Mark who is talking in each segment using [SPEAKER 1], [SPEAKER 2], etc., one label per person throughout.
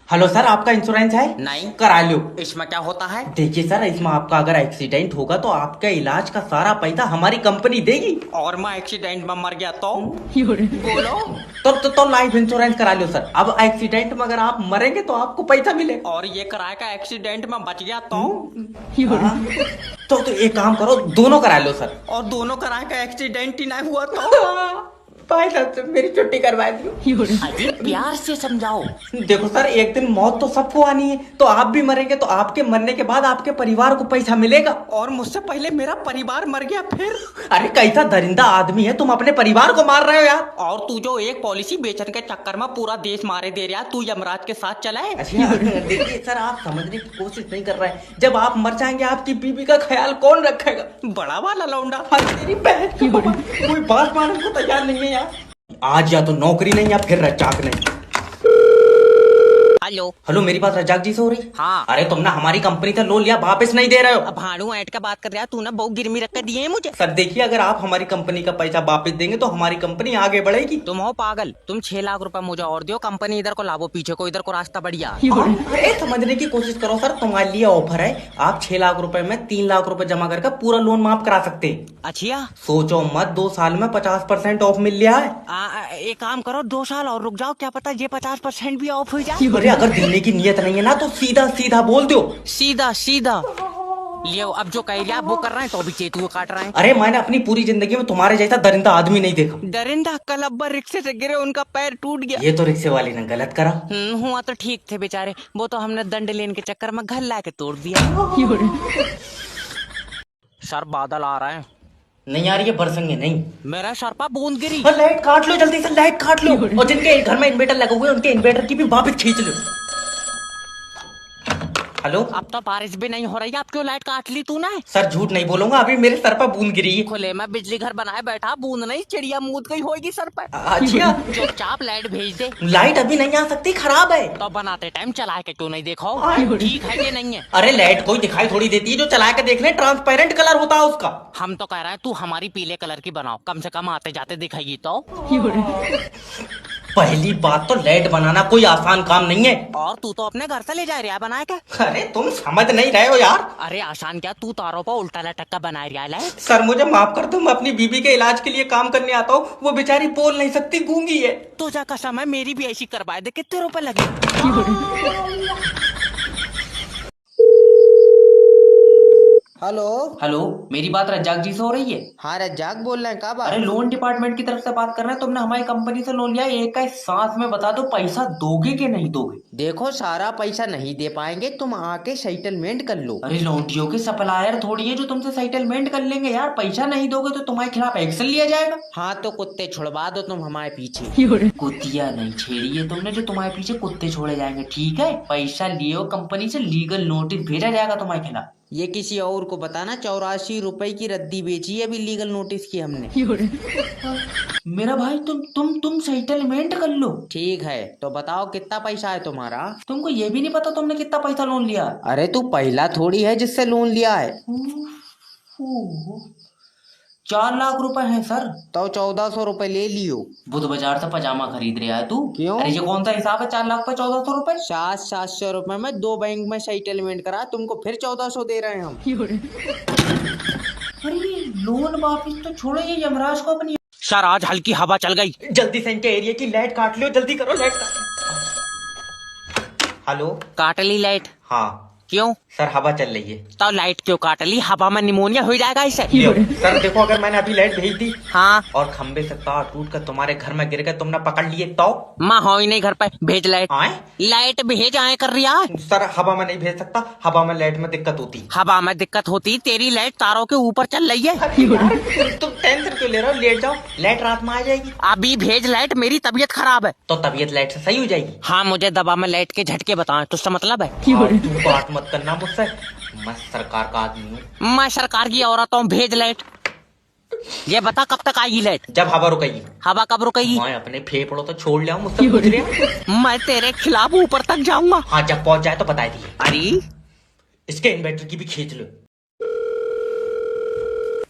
[SPEAKER 1] Hello sir, आपका insurance है?
[SPEAKER 2] नहीं।
[SPEAKER 1] करा लो।
[SPEAKER 2] इसमें क्या होता है?
[SPEAKER 1] देखिए सर, इसमें आपका अगर एक्सीडेंट होगा तो आपका इलाज का सारा पैसा हमारी कंपनी देगी।
[SPEAKER 2] और मैं एक्सीडेंट में मर गया तो?
[SPEAKER 1] बोलो। तो लाइफ इंश्योरेंस करा लो सर। अब एक्सीडेंट में अगर आप मरेंगे तो आपको पैसा मिलेगा।
[SPEAKER 2] और ये कराए का एक्सीडेंट में बच गया तो?
[SPEAKER 1] हाँ। तो एक काम करो, दोनों करा लो सर।
[SPEAKER 2] और दोनों कराए का एक्सीडेंट ही नहीं हुआ तो?
[SPEAKER 1] भाई साहब, मेरी छुट्टी करवा दियो।
[SPEAKER 2] अभी प्यार से समझाओ।
[SPEAKER 1] देखो सर, एक दिन मौत तो सबको आनी है, तो आप भी मरेंगे तो आपके मरने के बाद आपके परिवार को पैसा मिलेगा।
[SPEAKER 2] और मुझसे पहले मेरा परिवार मर गया फिर?
[SPEAKER 1] अरे कैसा दरिंदा आदमी है, तुम अपने परिवार को मार रहे हो यार।
[SPEAKER 2] और तू जो एक पॉलिसी बेचने के चक्कर में पूरा देश मारे दे रहा, तू यमराज के साथ चला है?
[SPEAKER 1] अच्छा देखिए सर, आप समझने की कोशिश नहीं कर रहे हैं। जब आप मर जाएंगे आपकी बीवी का ख्याल कौन रखेगा?
[SPEAKER 2] बड़ा वाला लौंडा।
[SPEAKER 1] हाँ, तेरी बहन की माँ। कोई बात मानने को तैयार नहीं है यार। आज या तो नौकरी नहीं या फिर रजाक नहीं।
[SPEAKER 2] हेलो।
[SPEAKER 1] हेलो, मेरी बात रजाक जी से हो रही?
[SPEAKER 2] हाँ।
[SPEAKER 1] अरे तुम ना हमारी कंपनी से लोन लिया, वापस नहीं दे रहे हो।
[SPEAKER 2] अब भाड़ू ऐट का बात कर रहा, तू ना बहुत गिरमी रख कर दिए है मुझे।
[SPEAKER 1] सर देखिए, अगर आप हमारी कंपनी का पैसा वापस देंगे तो हमारी कंपनी आगे बढ़ेगी।
[SPEAKER 2] तुम हो पागल? तुम 6 लाख रुपए मुझे और दो, कंपनी इधर को लावो, पीछे को इधर को रास्ता बढ़िया।
[SPEAKER 1] अरे समझने की कोशिश करो सर, तुम्हारे लिए ऑफर है। आप 6 लाख रुपए में 3 लाख रुपए जमा करके पूरा लोन माफ करा सकते हैं।
[SPEAKER 2] अच्छा।
[SPEAKER 1] सोचो मत, 2 साल में 50% ऑफ मिल रहा है।
[SPEAKER 2] एक काम करो, 2 साल और रुक जाओ, क्या पता ये 50% भी ऑफ हो जाए।
[SPEAKER 1] अरे अगर देने की नियत नहीं है ना तो सीधा सीधा बोल दो।
[SPEAKER 2] सीधा सीधा लियो। अब जो कह लिया वो कर रहे हैं तो अभी चेतुए काट रहे हैं।
[SPEAKER 1] अरे मैंने अपनी पूरी जिंदगी में तुम्हारे जैसा दरिंदा आदमी नहीं देखा।
[SPEAKER 2] दरिंदा? कल अब्बा रिक्शे से गिरे, उनका पैर टूट गया।
[SPEAKER 1] ये तो रिक्शे वाले ने गलत करा।
[SPEAKER 2] हुआ तो ठीक थे बेचारे, वो तो हमने दंड लेने के चक्कर में घर ला के तोड़ दिया। सर बादल आ रहे हैं।
[SPEAKER 1] नहीं आ रही है, बरसेंगे नहीं।
[SPEAKER 2] मेरा सर पर बूंद गिरी।
[SPEAKER 1] लाइट काट लो जल्दी से, लाइट काट लो। और जिनके घर में इन्वर्टर लगे हुए हैं उनके इन्वर्टर की भी वापस खींच लो। हेलो।
[SPEAKER 2] अब तो बारिश भी नहीं हो रही है, अब क्यों लाइट काट ली तूने?
[SPEAKER 1] सर झूठ नहीं बोलूंगा, अभी मेरे सर पर बूंद गिरी है।
[SPEAKER 2] खुले में बिजली घर बनाए बैठा, बूंद नहीं चिड़िया मूद गई होगी सर पर।
[SPEAKER 1] अच्छा।
[SPEAKER 2] चुपचाप लाइट भेज दे।
[SPEAKER 1] लाइट अभी नहीं आ सकती, खराब है।
[SPEAKER 2] तो बनाते टाइम चला के क्यों नहीं देखो? ठीक है ये नहीं है।
[SPEAKER 1] अरे लाइट कोई दिखाई थोड़ी देती है, जो चला के देख ले, ट्रांसपेरेंट कलर होता है उसका।
[SPEAKER 2] हम तो कह रहे हैं तू हमारी पीले कलर की बनाओ, कम से कम आते जाते दिखाएगी तो।
[SPEAKER 1] पहली बात तो लाइट बनाना कोई आसान काम नहीं है।
[SPEAKER 2] और तू तो अपने घर से ले जा रहा बनाए क्या?
[SPEAKER 1] अरे तुम समझ नहीं रहे हो यार।
[SPEAKER 2] अरे आसान क्या, तू तारों पर उल्टा लटक का बना रहा है।
[SPEAKER 1] सर मुझे माफ कर दो, मैं अपनी बीबी के इलाज के लिए काम करने आता हूँ। वो बेचारी बोल नहीं सकती, गूंगी है।
[SPEAKER 2] तो जा कसम है, मेरी भी ऐसी करवाए दे। कितने रुपए लगे?
[SPEAKER 3] हेलो।
[SPEAKER 1] हेलो, मेरी बात रज्जाक जी से हो रही है?
[SPEAKER 3] हाँ रज्जाक बोल रहे हैं, कब?
[SPEAKER 1] अरे लोन डिपार्टमेंट की तरफ से बात कर रहे हैं। तुमने हमारी कंपनी से लोन लिया, एक का सांस में बता दो, पैसा दोगे कि नहीं दोगे?
[SPEAKER 3] देखो सारा पैसा नहीं दे पाएंगे, तुम आके सेटलमेंट कर लो।
[SPEAKER 1] अरे लोन्टियों के सप्लायर थोड़ी है जो तुमसे सेटलमेंट कर लेंगे यार। पैसा नहीं दोगे तो तुम्हारे खिलाफ एक्शन लिया जाएगा।
[SPEAKER 3] हाँ तो कुत्ते छुड़वा दो तुम हमारे पीछे।
[SPEAKER 1] कुतिया नहीं छेड़ी है तुमने जो तुम्हारे पीछे कुत्ते छोड़े जाएंगे, ठीक है? पैसा लिए हो कंपनी से, लीगल नोटिस भेजा जाएगा तुम्हारे खिलाफ।
[SPEAKER 3] ये किसी और को बताना, 84 रुपए की रद्दी बेची है अभी लीगल नोटिस की हमने।
[SPEAKER 1] मेरा भाई तुम सेटलमेंट कर लो।
[SPEAKER 3] ठीक है तो बताओ कितना पैसा है तुम्हारा?
[SPEAKER 1] तुमको ये भी नहीं पता तुमने कितना पैसा लोन लिया?
[SPEAKER 3] अरे तू पहला थोड़ी है जिससे लोन लिया है।
[SPEAKER 1] 4 लाख रुपए है सर।
[SPEAKER 3] तो 1400 रुपए ले लियो।
[SPEAKER 1] बुध बाजार से पजामा खरीद रहा है तू?
[SPEAKER 3] क्यों?
[SPEAKER 1] अरे ये कौन सा हिसाब है, 4 लाख पे 1400 रुपए?
[SPEAKER 3] 700 रुपए में 2 बैंक में सेटलमेंट करा, तुमको फिर 1400 दे रहे हैं हम।
[SPEAKER 1] अरे ये लोन वापिस तो छोड़ो, ये यमराज को अपनी।
[SPEAKER 2] सर आज हल्की हवा चल गई।
[SPEAKER 1] जल्दी से इनके एरिया की लाइट काट लो, जल्दी करो, लाइट काट। हेलो।
[SPEAKER 2] काट ली लाइट?
[SPEAKER 1] हाँ।
[SPEAKER 2] क्यों?
[SPEAKER 1] सर हवा चल रही है।
[SPEAKER 2] तो लाइट क्यों काट ली? हवा में निमोनिया हो जाएगा इसे।
[SPEAKER 1] सर देखो, अगर मैंने अभी लाइट भेज दी
[SPEAKER 2] हाँ।
[SPEAKER 1] और खंबे से तार टूट कर तुम्हारे घर में गिर गए, तुमने पकड़ लिए तो?
[SPEAKER 2] माँ हो ही नहीं घर पे, भेज लाइट।
[SPEAKER 1] आए?
[SPEAKER 2] लाइट भेज आए कर रही है।
[SPEAKER 1] सर हवा में नहीं भेज सकता, हवा में लाइट में दिक्कत होती।
[SPEAKER 2] हवा में दिक्कत होती? तेरी लाइट तारों के ऊपर चल रही है।
[SPEAKER 1] तुम टेंशन क्यों ले रहे हो? लेट जाओ, लाइट रात में आ जाएगी।
[SPEAKER 2] अभी भेज लाइट, मेरी तबीयत खराब है।
[SPEAKER 1] तो तबीयत लाइट से सही हो जाएगी।
[SPEAKER 2] हाँ मुझे दबा में लाइट के झटके बताएं, तो उसका मतलब है।
[SPEAKER 1] तू बात मत करना मुझसे, मैं सरकार का आदमी हूँ।
[SPEAKER 2] मैं सरकार की औरत हूँ, भेज लाइट। ये बता कब तक आएगी लाइट?
[SPEAKER 1] जब हवा रुकेगी।
[SPEAKER 2] हवा कब रुकेगी?
[SPEAKER 1] मैं अपने फेफड़ों तो छोड़ लिया हूँ, मुझसे पूछ लिया।
[SPEAKER 2] मैं तेरे खिलाफ ऊपर तक जाऊंगा।
[SPEAKER 1] हाँ जब पहुंच जाए तो बता दिए।
[SPEAKER 2] अरे
[SPEAKER 1] इसके इन्वर्टर की भी खींच लो।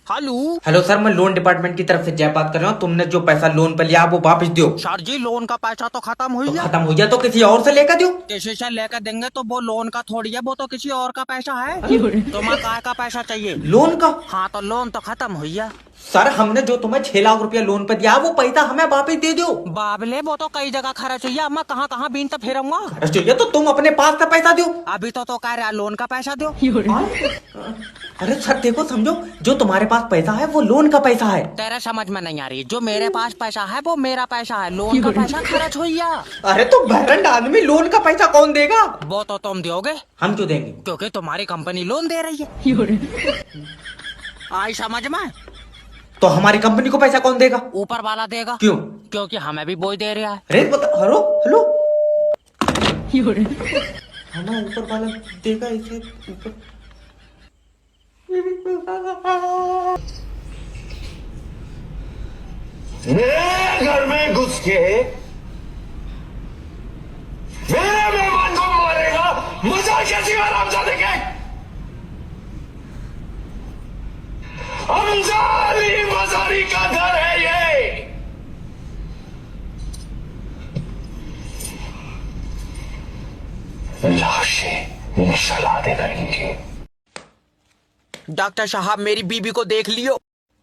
[SPEAKER 2] हेलो
[SPEAKER 3] हेलो सर, मैं लोन डिपार्टमेंट की तरफ से जय बात कर रहा हूँ। तुमने जो पैसा लोन पे लिया वो वापस दो।
[SPEAKER 2] सर जी, लोन का पैसा तो खत्म हो
[SPEAKER 3] तो
[SPEAKER 2] गया।
[SPEAKER 3] खत्म हो गया तो किसी और से लेकर दो।
[SPEAKER 2] किसी से लेकर देंगे तो वो लोन का थोड़ी है, वो तो किसी और का पैसा है। तुम्हें काय का पैसा चाहिए?
[SPEAKER 3] लोन का?
[SPEAKER 2] हाँ तो लोन तो खत्म हो गया।
[SPEAKER 3] सर, हमने जो तुम्हें 6 लाख रुपया लोन पे दिया वो पैसा हमें वापस दे दो।
[SPEAKER 2] बाबले, वो तो कई जगह खर्च हुई है, मैं कहाँ कहाँ बीन तो फेरूंगा।
[SPEAKER 3] चाहिए तो तुम अपने पास से पैसा दो।
[SPEAKER 2] अभी तो कह रहा लोन का पैसा दो।
[SPEAKER 3] अरे सर देखो, समझो, जो तुम्हारे पास पैसा है वो लोन का पैसा है।
[SPEAKER 2] तेरे समझ में नहीं आ रही, जो मेरे पास पैसा है वो मेरा पैसा है, लोन का पैसा खर्च हुई है।
[SPEAKER 3] अरे तो बहरंड आदमी, लोन का पैसा कौन देगा?
[SPEAKER 2] वो तो तुम दोगे।
[SPEAKER 3] हम क्यों देंगे?
[SPEAKER 2] क्योंकि तुम्हारी कंपनी लोन दे रही है। आई समझ में?
[SPEAKER 3] तो हमारी कंपनी को पैसा कौन देगा?
[SPEAKER 2] ऊपर वाला देगा।
[SPEAKER 3] क्यों?
[SPEAKER 2] क्योंकि हमें भी बोझ दे रहा है।
[SPEAKER 3] अरे बता, हेलो हेलो, हमें ऊपर वाला देगा इसे ऊपर।
[SPEAKER 4] मेरे घर में घुस के मेरे मेहमान को मारेगा, मजा कैसी हरामजादे के। अंजारी मजारी का घर है ये। लाशें निशला दे रहेंगी।
[SPEAKER 2] डॉक्टर साहब, मेरी बीबी को देख लियो।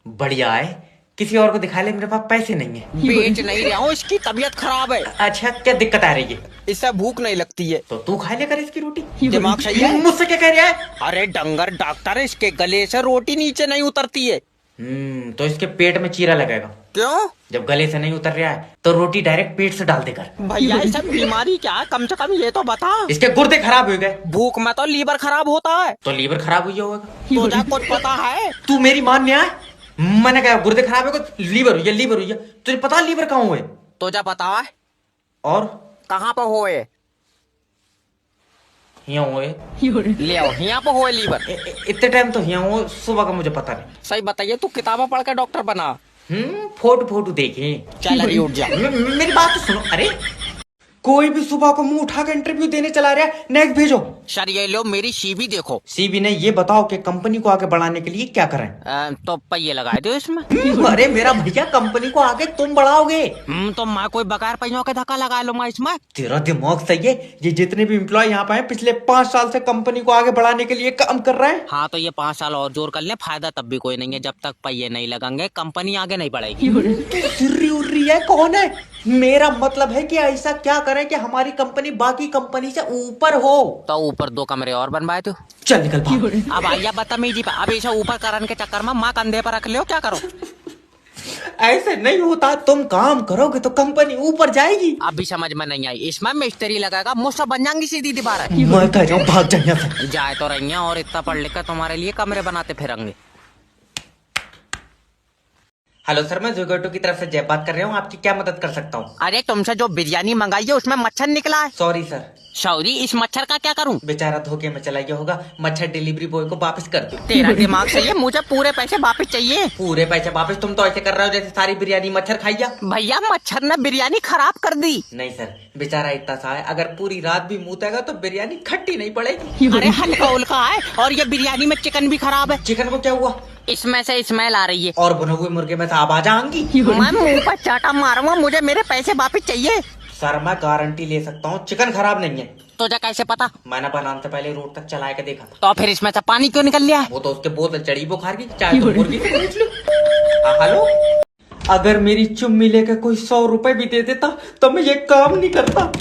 [SPEAKER 3] बढ़िया है, किसी और को दिखा ले, मेरे पास पैसे नहीं है।
[SPEAKER 2] बेच नहीं रहा हूँ, इसकी तबीयत खराब है।
[SPEAKER 3] अच्छा, क्या दिक्कत आ रही है?
[SPEAKER 2] इससे भूख नहीं लगती है।
[SPEAKER 3] तो तू खा ले कर इसकी रोटी।
[SPEAKER 2] दिमाग सही है?
[SPEAKER 3] मुझसे क्या कह रहा है?
[SPEAKER 2] अरे डंगर डॉक्टर, इसके गले से रोटी नीचे नहीं उतरती है।
[SPEAKER 3] तो इसके पेट में चीरा लगेगा।
[SPEAKER 2] क्यों?
[SPEAKER 3] जब गले से नहीं उतर रहा है तो रोटी डायरेक्ट पेट से डाल देकर।
[SPEAKER 2] भैया, ये सब बीमारी क्या है, कम से कम ये तो बता।
[SPEAKER 3] इसके गुर्दे खराब हो गए।
[SPEAKER 2] भूख में तो लीवर खराब होता है।
[SPEAKER 3] तो लीवर खराब हुई होगा।
[SPEAKER 2] तुझे कुछ पता है?
[SPEAKER 3] तू मेरी मान नहीं आए? मैंने कहा गुर्दे खराब हो गए, लीवर हुई है, लीवर हुई है। तुझे पता है लीवर कहाँ हुए?
[SPEAKER 2] तुझे पता है?
[SPEAKER 3] और
[SPEAKER 2] कहाँ पे होए?
[SPEAKER 3] यहाँ हुए।
[SPEAKER 2] ले आओ, यहाँ पे होए लीवर।
[SPEAKER 3] इतने टाइम तो यहाँ हुए, सुबह का मुझे पता नहीं।
[SPEAKER 2] सही बताइए, तू किताबें पढ़ के डॉक्टर बना।
[SPEAKER 3] फोटो फोटो देखे।
[SPEAKER 2] चल अभी उठ जा।
[SPEAKER 3] मेरी बात तो सुनो। अरे कोई भी सुबह को मुंह उठा के इंटरव्यू देने चला रहा है, नेक्स्ट भेजो।
[SPEAKER 2] सर ये लो, मेरी सीवी देखो।
[SPEAKER 3] सीबी ने ये बताओ कि कंपनी को आगे बढ़ाने के लिए क्या करें?
[SPEAKER 2] तो पहिए लगा दो इसमें।
[SPEAKER 3] अरे मेरा भैया, कंपनी को आगे तुम बढ़ाओगे।
[SPEAKER 2] तो मैं कोई बगैर पहियों के धक्का लगा लूंगा इसमें।
[SPEAKER 3] तेरा दिमाग सही है। ये जितने भी एम्प्लॉय यहाँ पे हैं, पिछले 5 साल से कंपनी को आगे बढ़ाने के लिए काम कर रहे हैं।
[SPEAKER 2] हाँ तो ये 5 साल और जोर कर ले, फायदा तब भी कोई नहीं है। जब तक पहिए नहीं लगेंगे कंपनी आगे नहीं बढ़ेगी।
[SPEAKER 3] सिर्री उर्री है, कौन है? मेरा मतलब है कि ऐसा क्या करें कि हमारी कंपनी बाकी कंपनी से ऊपर हो।
[SPEAKER 2] तो ऊपर 2 कमरे और बनवाए तू।
[SPEAKER 3] चल निकल भाग।
[SPEAKER 2] अब आइया बदतमीजी पे, अब इसे ऊपर करने के चक्कर में माँ कंधे पर रख लियो, क्या करो?
[SPEAKER 3] ऐसे नहीं होता, तुम काम करोगे तो कंपनी ऊपर जाएगी।
[SPEAKER 2] अभी समझ में नहीं आई, इसमें मिस्त्री लगाएगा, मुझसे बन जाएंगी सीधी दीवार।
[SPEAKER 3] मैं कह रहा हूँ भाग जा यहाँ से।
[SPEAKER 2] जाए तो रही हैं, और इतना पढ़ लिख कर तुम्हारे लिए कमरे बनाते फिरेंगे।
[SPEAKER 3] हेलो सर, मैं जोगेटो की तरफ से जय बात कर रहा हूँ। आपकी क्या मदद कर सकता हूँ?
[SPEAKER 2] अरे तुमसे जो बिरयानी मंगाई है उसमें मच्छर निकला है।
[SPEAKER 3] Sorry sir.
[SPEAKER 2] सॉरी, इस मच्छर का क्या करूं?
[SPEAKER 3] बेचारा धोखे में चला गया होगा। मच्छर डिलीवरी बॉय को वापस कर दो।
[SPEAKER 2] तेरा दिमाग सही है, मुझे पूरे पैसे वापस चाहिए।
[SPEAKER 3] पूरे पैसे वापस? तुम तो ऐसे कर रहे हो जैसे सारी बिरयानी मच्छर खाई जा।
[SPEAKER 2] भैया, मच्छर ने बिरयानी खराब कर दी।
[SPEAKER 3] नहीं सर, बेचारा इतना सा है, अगर पूरी रात भी मुतेगा तो बिरयानी खट्टी नहीं पड़ेगी।
[SPEAKER 2] अरे हल्का उल्का है, और ये बिरयानी में चिकन भी खराब है।
[SPEAKER 3] चिकन को क्या हुआ?
[SPEAKER 2] इसमें से स्मेल आ रही है।
[SPEAKER 3] और भुने हुए मुर्गे में से आवाज आएंगी।
[SPEAKER 2] मैं मुंह पर चाटा मारूंगा, मुझे मेरे पैसे वापस चाहिए।
[SPEAKER 3] सर मैं गारंटी ले सकता हूँ, चिकन खराब नहीं है।
[SPEAKER 2] तुझे कैसे पता?
[SPEAKER 3] मैंने बनाने से पहले रोड तक चला के देखा था।
[SPEAKER 2] तो फिर इसमें से पानी क्यों निकल लिया?
[SPEAKER 3] वो तो उसके बोतल चढ़ी बुखार की, चाहे तो मुर्गी से पूछ लो। हेलो, अगर मेरी चुम्मी लेकर कोई 100 रुपए भी दे देता तो मैं ये काम नहीं करता।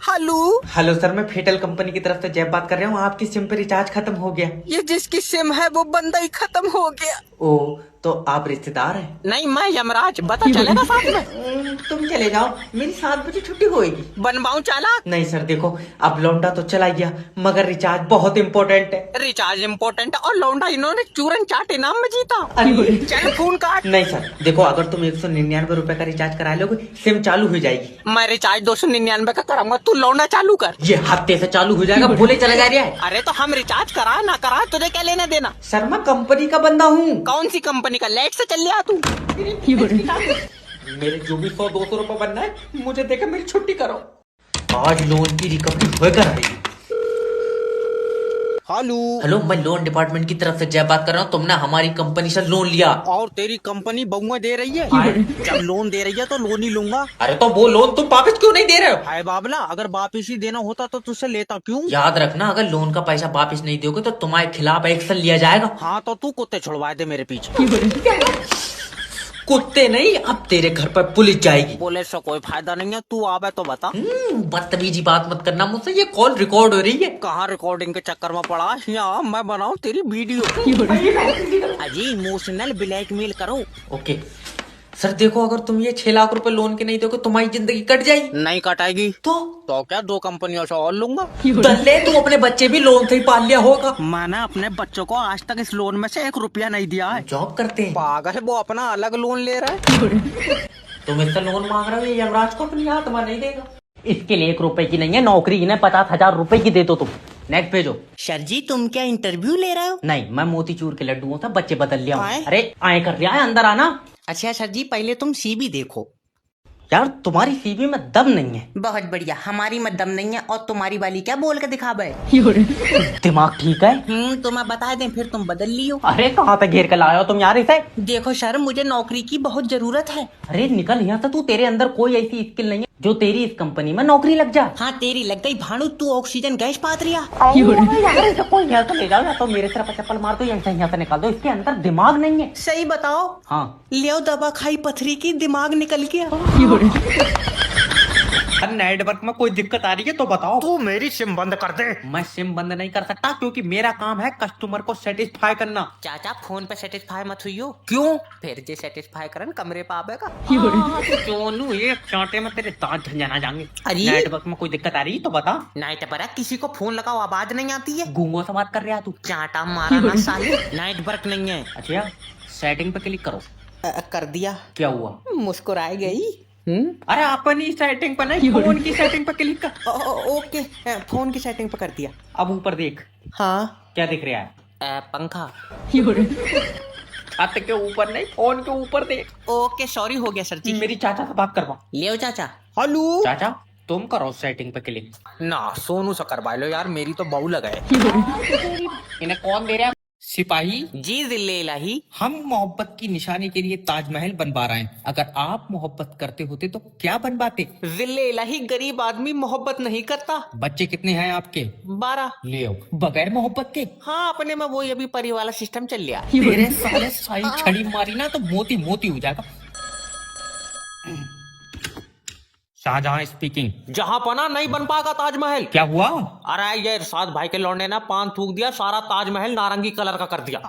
[SPEAKER 2] हेलो।
[SPEAKER 3] हेलो सर, मैं फेटल कंपनी की तरफ से जय बात कर रहा हूँ। आपकी सिम पे रिचार्ज खत्म हो गया।
[SPEAKER 2] ये जिसकी सिम है वो बंदा ही खत्म हो गया।
[SPEAKER 3] ओ, तो आप रिश्तेदार हैं?
[SPEAKER 2] नहीं, मैं यमराज, बता चलेगा साथ में?
[SPEAKER 3] तुम चले जाओ, मेरी 7 बजे छुट्टी होएगी।
[SPEAKER 2] बनवाऊं चालाक?
[SPEAKER 3] नहीं सर देखो, अब लौंडा तो चला गया मगर रिचार्ज बहुत इम्पोर्टेंट है।
[SPEAKER 2] रिचार्ज इम्पोर्टेंट और लौंडा इन्होंने चूरन चाट इनाम में जीता।
[SPEAKER 3] अरे
[SPEAKER 2] चल फोन काट।
[SPEAKER 3] नहीं सर देखो, अगर तुम 199 रुपए का रिचार्ज करा लोगे, सिम चालू हो जाएगी।
[SPEAKER 2] मैं रिचार्ज 299 का कराऊंगा, तू लौंडा चालू कर।
[SPEAKER 3] ये हफ्ते से चालू हो जाएगा, भूले चला जा रहा है।
[SPEAKER 2] अरे तो हम रिचार्ज करा ना करा, तुझे क्या लेना देना?
[SPEAKER 3] सर मैं कंपनी का बंदा हूँ।
[SPEAKER 2] कौन सी कंपनी का? लेट से चल लिया तू।
[SPEAKER 3] मेरे जो भी 100-200 रुपए बनना है, मुझे देकर मेरी छुट्टी करो। आज लोन की रिकवरी होकर आएगी।
[SPEAKER 2] हेलो।
[SPEAKER 3] हेलो, मैं लोन डिपार्टमेंट की तरफ से जय बात कर रहा हूँ। तुमने हमारी कंपनी से लोन लिया।
[SPEAKER 2] और तेरी कंपनी बहुआ दे रही है? जब लोन दे रही है तो लोन ही लूंगा।
[SPEAKER 3] अरे तो वो लोन तुम वापस क्यों नहीं दे रहे हो?
[SPEAKER 2] हाय बाबला, अगर वापिस ही देना होता तो तुझसे लेता क्यों?
[SPEAKER 3] याद रखना, अगर लोन का पैसा वापस नहीं दोगे तो तुम्हारे खिलाफ एक्शन लिया जाएगा।
[SPEAKER 2] हाँ तो तू कुत्ते छुड़वा दे मेरे पीछे।
[SPEAKER 3] कुत्ते नहीं, अब तेरे घर पर पुलिस जाएगी।
[SPEAKER 2] पुलिस से कोई फायदा नहीं है, तू आवे तो बता।
[SPEAKER 3] बदतमीजी बात मत करना मुझसे, ये कॉल रिकॉर्ड हो रही है।
[SPEAKER 2] कहाँ रिकॉर्डिंग के चक्कर में पड़ा? यहाँ मैं बनाऊँ तेरी वीडियो। अजी इमोशनल ब्लैकमेल करो।
[SPEAKER 3] ओके सर, देखो अगर तुम ये 6 लाख रुपए लोन के नहीं दोगे तुम्हारी जिंदगी कट जाएगी।
[SPEAKER 2] नहीं कटाएगी
[SPEAKER 3] तो
[SPEAKER 2] क्या 2 कंपनियों से और लूंगा?
[SPEAKER 3] दल्ले, तू अपने बच्चे भी लोन से ही पाल लिया होगा।
[SPEAKER 2] मैंने अपने बच्चों को आज तक इस लोन में से 1 रुपया नहीं दिया है।
[SPEAKER 3] जॉब करते हैं।
[SPEAKER 2] पागल है, वो अपना अलग लोन ले रहा है।
[SPEAKER 3] तुम इससे लोन मांग रहे हो, ये यमराज को अपनी आत्मा नहीं देगा।
[SPEAKER 1] इसके लिए 1 रुपए की नहीं है नौकरी, इन्हें 50,000 रुपए की दे दो तुम। नेक्स्ट भेजो।
[SPEAKER 2] सर जी तुम क्या इंटरव्यू ले रहे हो?
[SPEAKER 1] नहीं, मैं मोतीचूर के लड्डुओं से बच्चे बदल लिया हूँ।
[SPEAKER 2] आए?
[SPEAKER 1] अरे आए कर रहा है, अंदर आना।
[SPEAKER 2] अच्छा सर जी, पहले तुम सीवी देखो।
[SPEAKER 1] यार तुम्हारी सीवी में दम नहीं है।
[SPEAKER 2] बहुत बढ़िया, हमारी में दम नहीं है और तुम्हारी वाली क्या बोल के दिखावे?
[SPEAKER 1] दिमाग ठीक है?
[SPEAKER 2] तो मैं बता दें फिर तुम बदल लियो।
[SPEAKER 1] अरे कहाँ पे घेर कर लाए हो तुम यार इसे?
[SPEAKER 2] देखो सर, मुझे नौकरी की बहुत जरूरत है।
[SPEAKER 1] अरे निकल यहाँ से, तू तेरे अंदर कोई ऐसी स्किल नहीं है जो तेरी इस कंपनी में नौकरी लग जा।
[SPEAKER 2] हाँ तेरी लग गई भानु, तू ऑक्सीजन गैस पात रिया।
[SPEAKER 1] यार इसे कोई यहाँ से ले जाओ, या तो मेरे सिर पर चप्पल मार दो या यहाँ से निकाल दो, इसके अंदर दिमाग नहीं है।
[SPEAKER 2] सही बताओ।
[SPEAKER 1] हाँ
[SPEAKER 2] लियो दवा खाई पथरी की, दिमाग निकल गया।
[SPEAKER 3] नेटवर्क में कोई दिक्कत आ रही है तो बताओ।
[SPEAKER 2] तू मेरी सिम बंद कर दे।
[SPEAKER 3] मैं सिम बंद नहीं कर सकता क्योंकि मेरा काम है कस्टमर को सेटिस्फाई करना।
[SPEAKER 2] चाचा फोन पे सेटिस्फाई मत हुई हो। क्यों? फिर जे सेटिस्फाई करन कमरे पे आवेगा।
[SPEAKER 3] सोनू, एक चांटे में तेरे दांत झंझना जाएंगे।
[SPEAKER 2] अरे
[SPEAKER 3] नेटवर्क में कोई दिक्कत आ रही है तो बता।
[SPEAKER 2] नाइट पर किसी को फोन लगाओ, आवाज नहीं आती है।
[SPEAKER 3] गूंगों से बात कर रहा तू?
[SPEAKER 2] चाटा मारा ना साले, नाइट नहीं है।
[SPEAKER 3] अच्छा, सेटिंग पे क्लिक करो।
[SPEAKER 2] कर दिया।
[SPEAKER 3] क्या हुआ?
[SPEAKER 2] मुस्कुराई गई।
[SPEAKER 3] अरे अपनी सेटिंग पे नहीं, फोन की सेटिंग पे क्लिक कर।
[SPEAKER 2] ओके, फोन की सेटिंग पे कर दिया।
[SPEAKER 3] अब ऊपर देख।
[SPEAKER 2] हाँ
[SPEAKER 3] क्या दिख रहा है?
[SPEAKER 2] पंखा।
[SPEAKER 3] छत के ऊपर नहीं, फोन के ऊपर देख।
[SPEAKER 2] ओके सॉरी, हो गया सर जी।
[SPEAKER 3] मेरी चाचा से बात करवा।
[SPEAKER 2] लियो चाचा। हेलो
[SPEAKER 3] चाचा, तुम करो सेटिंग पे क्लिक।
[SPEAKER 2] ना, सोनू से करवा लो यार, मेरी तो बहू लगाए।
[SPEAKER 3] इन्हें कौन दे रहा है? सिपाही
[SPEAKER 2] जी जिले इलाही।
[SPEAKER 3] हम मोहब्बत की निशानी के लिए ताजमहल बनवा रहे हैं। अगर आप मोहब्बत करते होते तो क्या बनवाते?
[SPEAKER 2] जिले इलाही, गरीब आदमी मोहब्बत नहीं करता।
[SPEAKER 3] बच्चे कितने हैं आपके?
[SPEAKER 2] 12।
[SPEAKER 3] ले आओ। बगैर मोहब्बत के?
[SPEAKER 2] हाँ, अपने में वही अभी परी वाला सिस्टम चल लिया।
[SPEAKER 3] तेरे साले साई छड़ी मारी ना तो मोती मोती हो जाएगा। शाहजहां स्पीकिंग।
[SPEAKER 2] जहाँ पना नहीं बन पाएगा ताजमहल।
[SPEAKER 3] क्या हुआ?
[SPEAKER 2] अरे ये इरशाद भाई के लौंडे ना पान थूक दिया, सारा ताजमहल नारंगी कलर का कर दिया।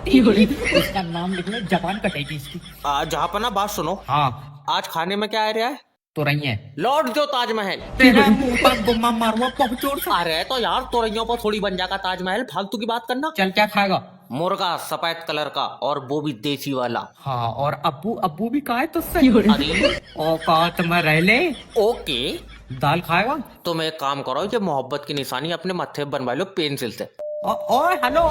[SPEAKER 3] इसका नाम लिख ले, जबान कटेगी इसकी।
[SPEAKER 2] जहाँ पना बात सुनो।
[SPEAKER 3] हाँ,
[SPEAKER 2] आज खाने में क्या आ रहा है?
[SPEAKER 3] तो रही है।
[SPEAKER 2] लौट दो ताजमहल।
[SPEAKER 3] तेरा मुंह पर गुम्मा मारूंगा पहुंचोड़ से।
[SPEAKER 2] अरे तो यार तोरइयों पर थोड़ी बन जाएगा ताजमहल, फालतू की बात करना।
[SPEAKER 3] चल, क्या खाएगा?
[SPEAKER 2] मुर्गा सफेद कलर का, और वो भी देसी वाला।
[SPEAKER 3] हाँ, और अब्बू अब्बू भी कहा है तुझसे?
[SPEAKER 2] अरे
[SPEAKER 3] औकात में रह ले।
[SPEAKER 2] ओके,
[SPEAKER 3] दाल खाएगा?
[SPEAKER 2] तुम एक काम करो, ये मोहब्बत की निशानी अपने मत्थे पे बनवा लो पेंसिल से।
[SPEAKER 3] ओए हेलो।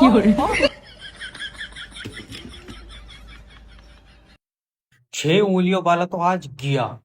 [SPEAKER 3] 6 उंगलियों वाला तो आज गया।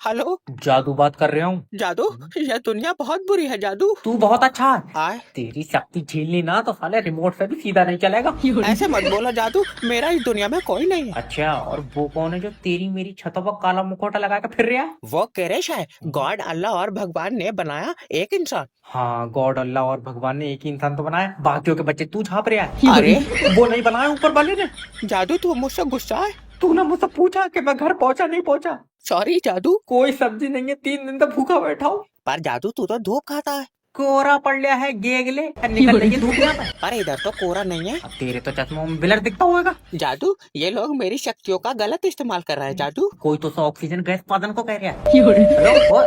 [SPEAKER 2] हेलो,
[SPEAKER 3] जादू बात कर रहा हूँ।
[SPEAKER 2] जादू? यह दुनिया बहुत बुरी है जादू।
[SPEAKER 3] तू बहुत अच्छा है।
[SPEAKER 2] आए
[SPEAKER 3] तेरी शक्ति झेलनी ना तो साले रिमोट से भी सीधा नहीं चलेगा।
[SPEAKER 2] ऐसे मत बोला जादू, मेरा इस दुनिया में कोई नहीं है।
[SPEAKER 3] अच्छा, और वो कौन है जो तेरी मेरी छतों पर काला मुखौटा लगा कर फिर रहा है?
[SPEAKER 2] वो कैरेश है। गॉड, अल्लाह और भगवान ने बनाया एक इंसान।
[SPEAKER 3] हाँ, गॉड, अल्लाह और भगवान ने एक ही इंसान तो बनाया, बाकियों के बच्चे तू छाप रहा है।
[SPEAKER 2] अरे
[SPEAKER 3] वो नहीं बनाया ऊपर वाले ने।
[SPEAKER 2] जादू तू मुझसे गुस्सा है?
[SPEAKER 3] तूने मुझसे पूछा कि मैं घर पहुंचा नहीं पहुंचा?
[SPEAKER 2] सॉरी जादू।
[SPEAKER 3] कोई सब्जी नहीं है, 3 दिन तक भूखा बैठा हूँ।
[SPEAKER 2] पर जादू तू तो धूप खाता है।
[SPEAKER 3] कोहरा पड़ लिया है, गेगले निकल रही है धूप यहाँ पे।
[SPEAKER 2] पर इधर तो कोहरा नहीं है।
[SPEAKER 3] अब तेरे तो चश्मों में ब्लर दिखता होगा।
[SPEAKER 2] जादू, ये लोग मेरी शक्तियों का गलत इस्तेमाल कर रहे हैं जादू।
[SPEAKER 3] कोई तो ऑक्सीजन गैस उत्पादन को कह रहा है। हेलो,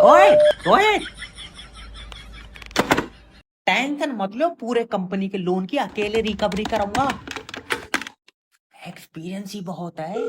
[SPEAKER 3] ओए ओए, टेंशन मत लो, पूरे कंपनी के लोन की अकेले रिकवरी कराऊंगा। एक्सपीरियंस ही बहुत है।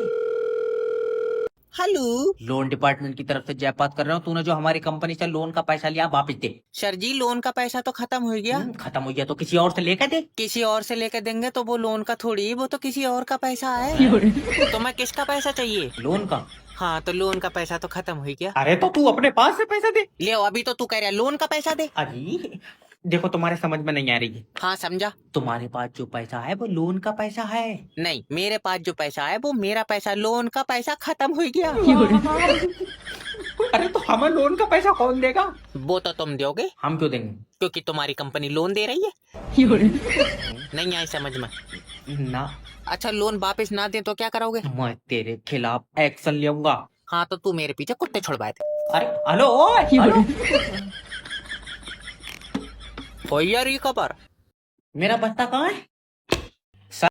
[SPEAKER 2] हेलो,
[SPEAKER 3] लोन डिपार्टमेंट की तरफ से जय बात कर रहा हूँ। तूने जो हमारी कंपनी से लोन का पैसा लिया वापस दे।
[SPEAKER 2] सर जी लोन का पैसा तो खत्म हो गया।
[SPEAKER 3] खत्म हो गया तो किसी और से लेकर दे।
[SPEAKER 2] किसी और से लेकर देंगे तो वो लोन का थोड़ी, वो तो किसी और का पैसा है। तो मैं किसका पैसा चाहिए?
[SPEAKER 3] लोन का?
[SPEAKER 2] हाँ तो लोन का पैसा तो खत्म हो गया।
[SPEAKER 3] अरे तो तू अपने पास से पैसा दे।
[SPEAKER 2] ले अभी तो तू कह रहा है लोन का पैसा दे।
[SPEAKER 3] अरे देखो तुम्हारे समझ में नहीं आ रही है।
[SPEAKER 2] हाँ समझा।
[SPEAKER 3] तुम्हारे पास जो पैसा है वो लोन का पैसा है।
[SPEAKER 2] नहीं, मेरे पास जो पैसा है वो मेरा पैसा, लोन का पैसा खत्म हो गया।
[SPEAKER 3] अरे तो हमें लोन का पैसा कौन देगा?
[SPEAKER 2] वो तो तुम दोगे,
[SPEAKER 3] हम क्यों देंगे?
[SPEAKER 2] क्योंकि तुम्हारी कंपनी लोन दे रही है। नहीं आई समझ में?
[SPEAKER 3] ना,
[SPEAKER 2] अच्छा लोन वापस ना दे तो क्या करोगे?
[SPEAKER 3] मैं तेरे खिलाफ एक्शन लूंगा।
[SPEAKER 2] हाँ तो तू मेरे पीछे कुत्ते छुड़वाए थे।
[SPEAKER 3] अरे हेलो, ओए, हेलो।
[SPEAKER 2] हो यार ये खबर।
[SPEAKER 3] मेरा बस्ता कहाँ है?